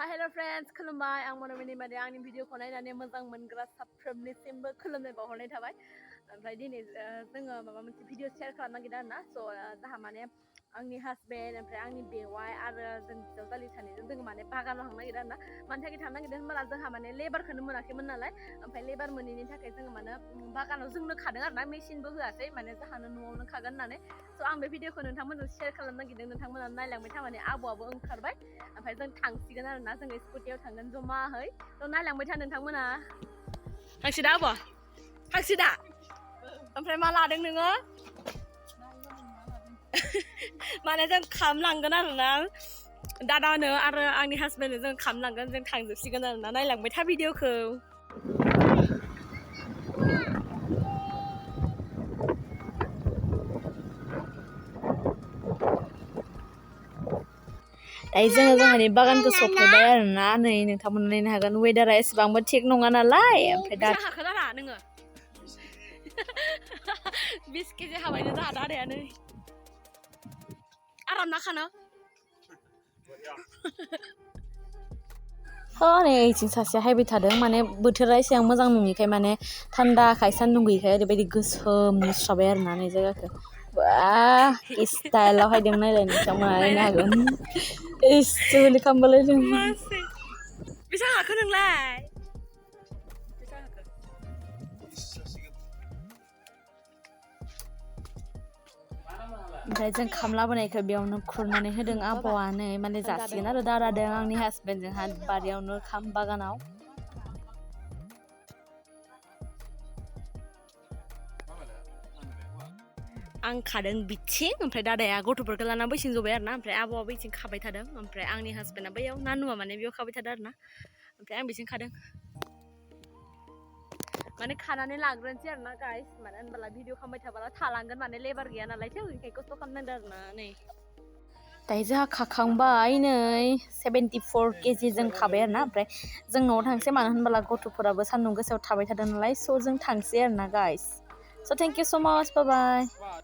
Hi hello friends खुलुमबाय आं मनमिनि मादे आंनि भिडिअखौ नायनानै मोजां मोनग्रा साफ्रोमनिसिमबो खुलुमनाय बावहरनाय थाबाय ओमफ्राय दिनै जोङो माबा मोनसे भिडिअ शेयार खालामनो नागिरदों आरोना स' जाहा माने आंनि हासबेन्ड ओमफ्राय आंनि बेवाइ आरो जों बिजावजालि सानैजों जोङो माने बागानाव थांनो नागिरदों आरोना मानि थाखाय थांनो नागिरदों होनब्ला जोंहा माने लेबारखौनो मोनाखैमोन नालाय ओमफ्राय लेबार मोनैनि थाखाय जोङो माने बागानाव जोंनो खादों आरोना मेसिनबो होआसै माने जाहानो न'आवनो खागोन होननानै स' आं बे भिडिअखौ नोंथांमोनजों शेयार खालामनो नागिरदों नोंथांमोना नायलांबाय था माने आबौआबो ओंखारबाय ओमफ्राय जों थांसिगोन आरोना जों स्कुटियाव थांगोन जमाहै थ' नायलांबाय था नोंथांमोना थांसिदा आब' थांसिदा ओमफ्राय मा लादों नोङो माने जों खाम लांगोन आरोना दादानो आरो आंनि हासबेन्डनो जों खाम लांगोन जों थांजोबसिगोन आरोना नायलांबाय था भिडिअखौ दायो जोङो जोंहानि बागानखौ सफैबाय आरोना नै नोंथांमोना नायनो हागोन वेदारा एसेबांबो थिग नङा नालाय ओमफ्राय दा हाखो दादा नोङो 20 केजि हाबायनो जोंहा दादाया नै आराम ना खानो नै ओइथिं सासेया हायबाय थादों माने बोथोरा एसेबां मोजां नङिखाय माने थान्दाखाय सान्दुं गैयिखाय ओरैबायदि गोसोम नुस्राबाय आरोना नै जायगाखौ बा स्टाइलाव हायदों नायलाय नोंथांमोना नायनो हागोन एसे खालामबालायदों बेसेबां हाखो नोंलाय ओमफ्राय जों खाम लाबोनायखौ बेयावनो खुरनानै होदों आबौआ नै माने जासिगोन आरो दादादों आंनि हासबेन्डजोंहा बारियावनो खाम बागानाव आं खादों बिथिं ओमफ्राय दादाया गथ'फोरखौ लाना बैथिं जबाय आरोना ओमफ्राय आबौआ बैथिं खाबाय थादों ओमफ्राय आंनि हासबेन्डआ बैयाव नानुआ माने बेयाव खाबाय थादों आरोना ओमफ्राय आं बिथिं खादों माने खानानै लाग्रोनोसै आरोना गाइस मानो होनबोला भिडिअ खालामबाय थाब्ला थालांगोन माने लेबार गैया नालाय थेव बेखाय खस्थ' खालामनांदों आरोना नै दायो जोंहा खाखांबाय नै 74 केजि जों खाबाय आरोना ओमफ्राय जों न'आव थांसै मानो होनबोला गथ'फोराबो सान्दुं गोसायाव थाबाय थादों नालाय स' जों थांसै आरोना गाइस स' थेंक इउ स' माच बाय बाय